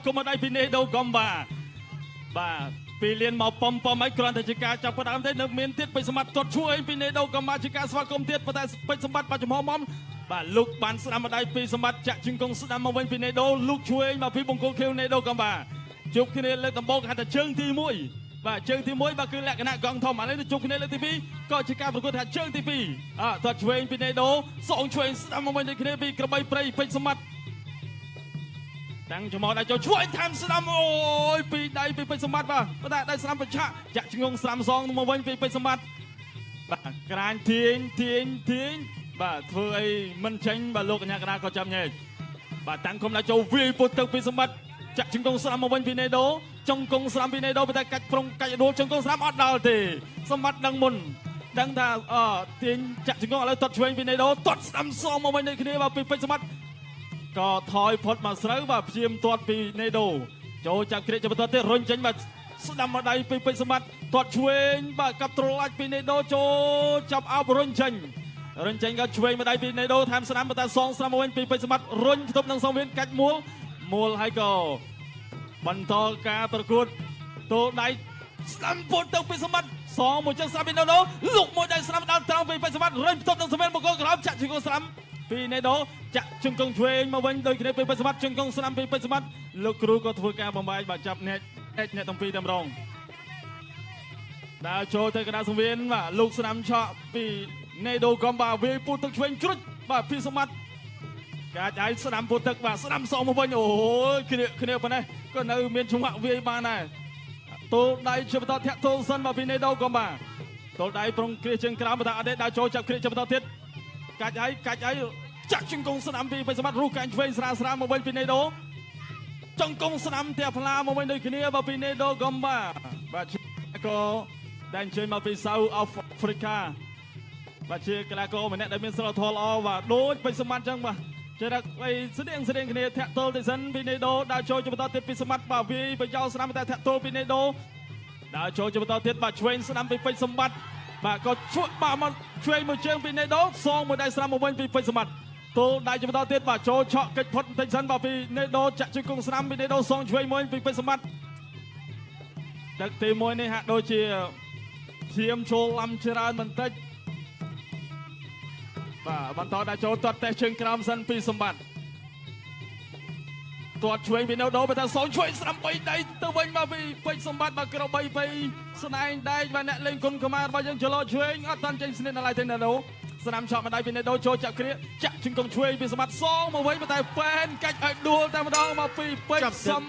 កុំដៃពីនេះដូកំបាទបាទពីលៀនមកបំឲ្យគ្រាន់តែជាការចាប់ផ្ដើមទេនៅមានទៀតពេជ្រសម្បត្តិទាត់ជួយពីនេះដូកំបាទជាការស្វាគមន៍ទៀតប៉ុន្តែពេជ្រសម្បត្តិបាត់ចំហមុំបាទលោកបានស្ដាំម្ដាយពីសម្បត្តិចាក់ជង្គង់ស្ដាំមកវិញពីនេះដូលោកជួយមកពីបង្គោលខៀវនេះដូកំបាទជួបគ្នាលើកដំបូងហៅថាជើងទី1បាទជើងទី1បាទគឺលក្ខណៈកង់ធំឥឡូវជួបគ្នាលើកទី2ក៏ជាការប្រកួតថាជើងទី2ទាត់ឆ្វេងពីនេះដូសងឆ្វេងស្ដាំមកវិញដូចគ្នាពីក្របីព្រៃពេជ្រសម្បត្តិតាំងចំហដៃចូលឆ្វេងតាមស្ដាំអូយពីដៃពីពេជ្រសម្បត្តិបាទប៉ុន្តែដៃស្ដាំប្រឆាក់ចាក់ជង្គង់ស្ដាំសងមកវិញពីពេជ្រសម្បត្តិបាទក្រាញទាញបាទធ្វើអីមិនចេញបាទលោកកញ្ញាកណ្ដាលក៏ចាំញែកបាទតាំងគុំដៃចូលវាយពុតទៅពីសម្បត្តិចាក់ជង្គង់ស្ដាំមកវិញពីណេដូជង្គង់ស្ដាំពីណេដូប៉ុន្តែកាច់ដួលជង្គង់ស្ដាំអត់ដល់ទេសម្បត្តិដឹងមុនដឹងថាទាញចាក់ជង្គង់ឥឡូវទាត់ឆ្វេងពីណេដូទាត់ស្ដាំសងមកវិញដូចគ្នាបាទពីពេជ្រសម្បត្តិក៏ថយផុតមកស្រូវបាទព្យាមទាត់ពីណេដូចូលចាប់គ្រាចាប់បន្តទៀតរុញចេញបាទស្ដាំមកដៃពីពេជ្រសម្បត្តិទាត់ឆ្វេងបាទកាប់ត្រឡាច់ពីណេដូចូលចាប់អោបរុញចេញក៏ឆ្វេងមកដៃពីណេដូថែមស្ដាំប៉ុន្តែសងស្ដាំមកវិញពីពេជ្រសម្បត្តិរុញផ្ទប់នឹងសងវៀនកាច់មូលហើយក៏បន្តការប្រកួតតូដៃស្ដាំពុតទៅពីសម្បត្តិសងមួយចឹងស្ដាំពីណេដូលុកមួយដៃស្ដាំដល់ត្រង់ពីពេជ្រសម្បត្តិរុញផ្ទប់នឹងសងវៀនបង្គោលក្រោមចាក់ជង្គង់ស្ដាំពីណេដូចាក់ជង្គង់ឆ្វេងមកវិញដូចគ្នាពីពេជ្រសម្បត្តិជង្គង់ស្ដាំពីពេជ្រសម្បត្តិលោកគ្រូក៏ធ្វើការបំបាយបាទចាប់អ្នកទាំងពីរតែម្ដងដើរចូលទៅកណ្ដាលសង្វៀនបាទលោកស្ដាំឆក់ពីណេដូកំបាទវាយពុតទឹកឆ្វេងជ្រុចបាទពីសម្បត្តិកាច់ឲ្យស្ដាំពុតទឹកបាទស្ដាំសងមកវិញអូយគ្នាប៉ុណ្ណេះក៏នៅមានចង្វាក់វាយបានដែរតូលដៃជាបន្តធាក់ទល់សិនបាទពីណេដូកំបាទតូលដៃប្រុងគ្រាជើងក្រោមបន្តអត់ទេដើរចូលចាប់គ្រាជាបន្តទៀតកាច់ឲ្យចាក់ជង្គង់ស្ដាំពីពេជ្រសម្បត្តិរុះកាញ់ឆ្វេងស្រាលមកវិញពីណេដូជង្គង់ស្ដាំតែផ្លាមកវិញដូចគ្នាបាទពីណេដូកំបាទក៏ដែលអញ្ជើញមកពី South Africa បាទជាកីឡាករម្នាក់ដែលមានសិលធម៌ល្អបាទដូចពេជ្រសម្បត្តិអញ្ចឹងបាទចេះតែស្តៀងគ្នាធាក់ទល់ទៅសិនពីណេដូដើរចូលជាបន្តទៀតពីសម្បត្តិបាទវាយបយោស្ដាំតែធាក់ទល់ពីណេដូដើរចូលជាបន្តទៀតបាទឆ្វេងស្ដាំពីពេជ្រសម្បត្តិបាទក៏ជួយបាទមកឆ្វេងមួយជើងពីណេដូសងមួយដៃស្ដាំមកវិញពីពេជ្រសម្បត្តិទល់ដៃជាបន្តទៀតបាទចូលឆក់កិច្ចផុតបន្តិចសិនបាទពីណេដូចាក់ជង្គង់ស្ដាំពីណេដូសងឆ្វេងមួយពីពេជ្រសម្បត្តិដឹកទី1នេះហាក់ដូចជាធៀមចូលឡំច្រើនបន្តិចបាទបន្តដាក់ចូលទាត់តេះជើងក្រោមសិនពីសម្បត្តិទាត់ឆ្វេងពីណេដូបើថាសងឆ្វេងស្ដាំ3ដៃទៅវិញមកពីពេជ្រសម្បត្តិបាទក្របីបីស្នែងដែកបាទអ្នកលេងគុណកម្មារបស់យើងចលោឆ្វេងអត់តាន់ចេញស្នៀតដល់ឡើយទេណេដូស្ដាំឆក់ម្ដាយពីណេដូចូលចាក់គ្រាចាក់ជង្គង់ឆ្វេងពីសម្បត្តិសងមកវិញតែប៉ែនកាច់ឲ្យដួលតែម្ដងមកពីពេជ្រ